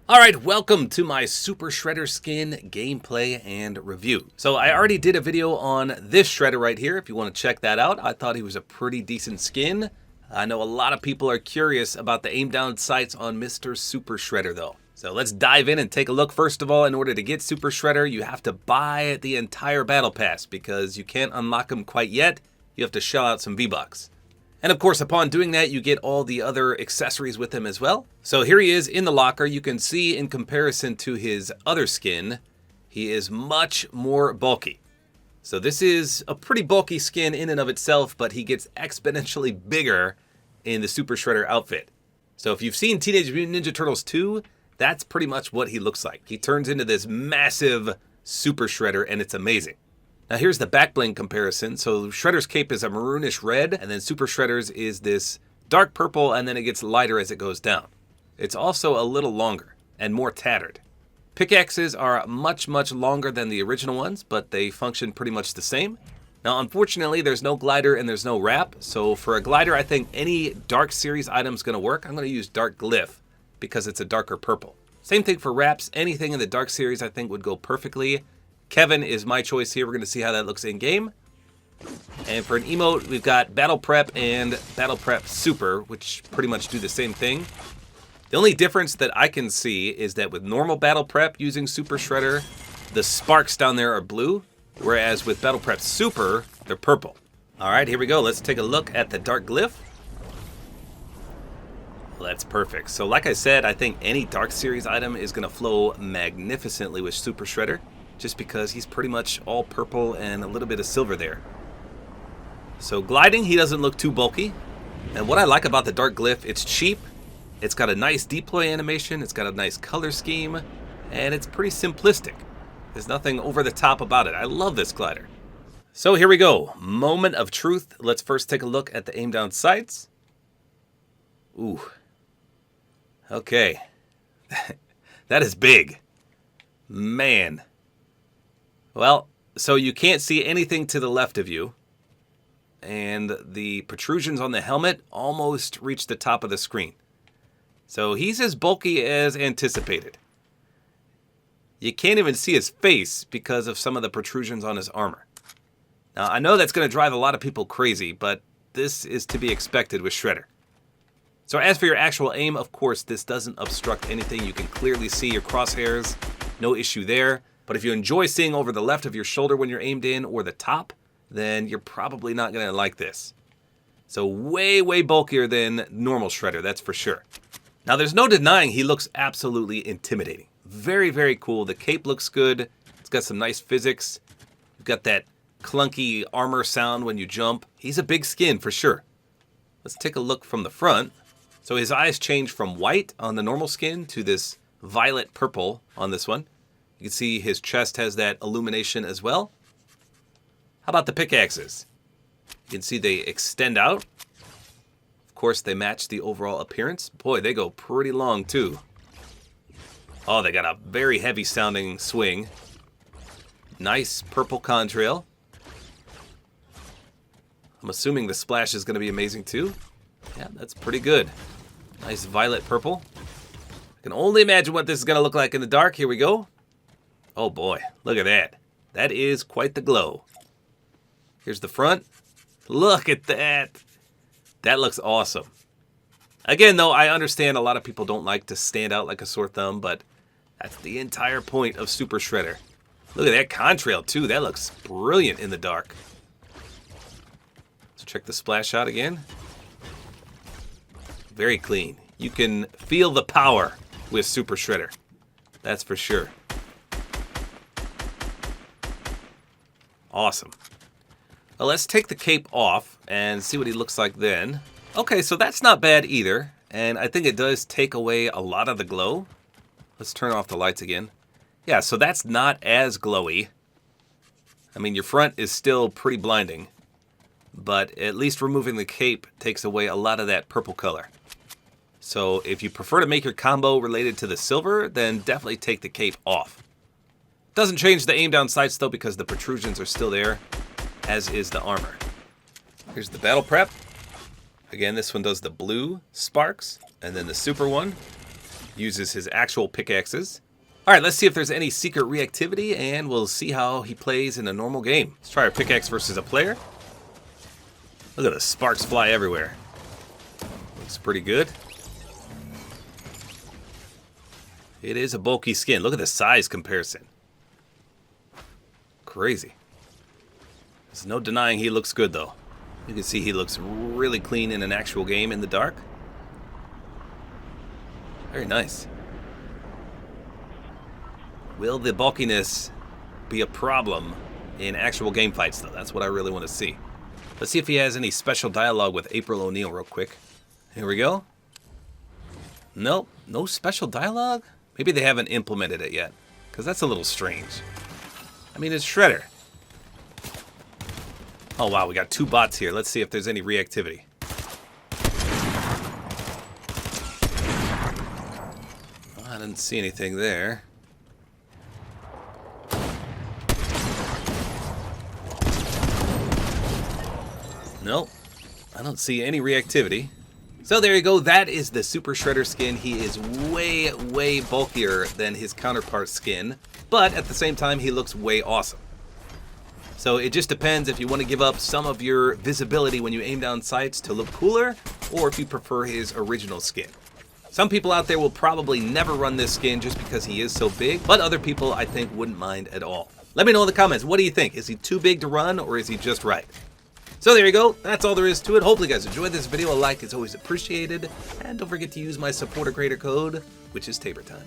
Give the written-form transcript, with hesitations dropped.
Alright, welcome to my Super Shredder skin gameplay and review. So I already did a video on this Shredder right here, if you want to check that out. I thought he was a pretty decent skin. I know a lot of people are curious about the aim down sights on Mr. Super Shredder though. So let's dive in and take a look. First of all, in order to get Super Shredder, you have to buy the entire Battle Pass because you can't unlock him quite yet. You have to shell out some V-Bucks. And of course, upon doing that, you get all the other accessories with him as well. So here he is in the locker. You can see in comparison to his other skin, he is much more bulky. So this is a pretty bulky skin in and of itself, but he gets exponentially bigger in the Super Shredder outfit. So if you've seen Teenage Mutant Ninja Turtles 2, that's pretty much what he looks like. He turns into this massive Super Shredder, and it's amazing. Now here's the back bling comparison. So Shredder's cape is a maroonish red, and then Super Shredder's is this dark purple, and then it gets lighter as it goes down. It's also a little longer and more tattered. Pickaxes are much longer than the original ones, but they function pretty much the same. Now unfortunately there's no glider and there's no wrap, so for a glider I think any Dark Series item is going to work. I'm going to use Dark Glyph because it's a darker purple. Same thing for wraps. Anything in the Dark Series I think would go perfectly. Kevin is my choice here. We're going to see how that looks in game. And for an emote, we've got Battle Prep and Battle Prep Super, which pretty much do the same thing. The only difference that I can see is that with normal Battle Prep using Super Shredder, the sparks down there are blue, whereas with Battle Prep Super, they're purple. All right, here we go. Let's take a look at the Dark Glyph. Well, that's perfect. So like I said, I think any Dark Series item is going to flow magnificently with Super Shredder, just because he's pretty much all purple and a little bit of silver there. So gliding, he doesn't look too bulky. And what I like about the Dark Glyph, it's cheap. It's got a nice deploy animation. It's got a nice color scheme. And it's pretty simplistic. There's nothing over the top about it. I love this glider. So here we go. Moment of truth. Let's first take a look at the aim down sights. Ooh. Okay. That is big. Man. Well, so you can't see anything to the left of you, and the protrusions on the helmet almost reach the top of the screen. So he's as bulky as anticipated. You can't even see his face because of some of the protrusions on his armor. Now, I know that's going to drive a lot of people crazy, but this is to be expected with Shredder. So as for your actual aim, of course, this doesn't obstruct anything. You can clearly see your crosshairs, no issue there. But if you enjoy seeing over the left of your shoulder when you're aimed in or the top, then you're probably not going to like this. So way bulkier than normal Shredder, that's for sure. Now there's no denying he looks absolutely intimidating. Very cool. The cape looks good. It's got some nice physics. You've got that clunky armor sound when you jump. He's a big skin for sure. Let's take a look from the front. So his eyes change from white on the normal skin to this violet purple on this one. You can see his chest has that illumination as well. How about the pickaxes? You can see they extend out. Of course, they match the overall appearance. Boy, they go pretty long too. Oh, they got a very heavy sounding swing. Nice purple contrail. I'm assuming the splash is going to be amazing too. Yeah, that's pretty good. Nice violet purple. I can only imagine what this is going to look like in the dark. Here we go. Oh boy, look at that. That is quite the glow. Here's the front. Look at that. That looks awesome. Again, though, I understand a lot of people don't like to stand out like a sore thumb, but that's the entire point of Super Shredder. Look at that contrail, too. That looks brilliant in the dark. Let's check the splash shot again. Very clean. You can feel the power with Super Shredder. That's for sure. Awesome. Well, let's take the cape off and see what he looks like then. Okay, so that's not bad either. And I think it does take away a lot of the glow. Let's turn off the lights again. Yeah, so that's not as glowy. I mean, your front is still pretty blinding. But at least removing the cape takes away a lot of that purple color. So if you prefer to make your combo related to the silver, then definitely take the cape off. Doesn't change the aim down sights though because the protrusions are still there, as is the armor. Here's the battle prep. Again, this one does the blue sparks, and then the super one. uses his actual pickaxes. All right, let's see if there's any secret reactivity, and we'll see how he plays in a normal game. Let's try our pickaxe versus a player. Look at the sparks fly everywhere. Looks pretty good. It is a bulky skin. Look at the size comparison. Crazy. There's no denying he looks good, though. You can see he looks really clean in an actual game in the dark. Very nice. Will the bulkiness be a problem in actual game fights, though? That's what I really want to see. Let's see if he has any special dialogue with April O'Neil real quick. Here we go. Nope, no special dialogue? Maybe they haven't implemented it yet, because that's a little strange. I mean, it's Shredder. Oh, wow, we got 2 bots here. Let's see if there's any reactivity. Oh, I didn't see anything there. Nope, I don't see any reactivity. So there you go, that is the Super Shredder skin. He is way, way bulkier than his counterpart skin, but at the same time, he looks way awesome. So it just depends if you want to give up some of your visibility when you aim down sights to look cooler, or if you prefer his original skin. Some people out there will probably never run this skin just because he is so big, but other people I think wouldn't mind at all. Let me know in the comments, what do you think? Is he too big to run, or is he just right? So there you go, that's all there is to it. Hopefully you guys enjoyed this video. A like is always appreciated. And don't forget to use my Support-A-Creator code, which is tabortime.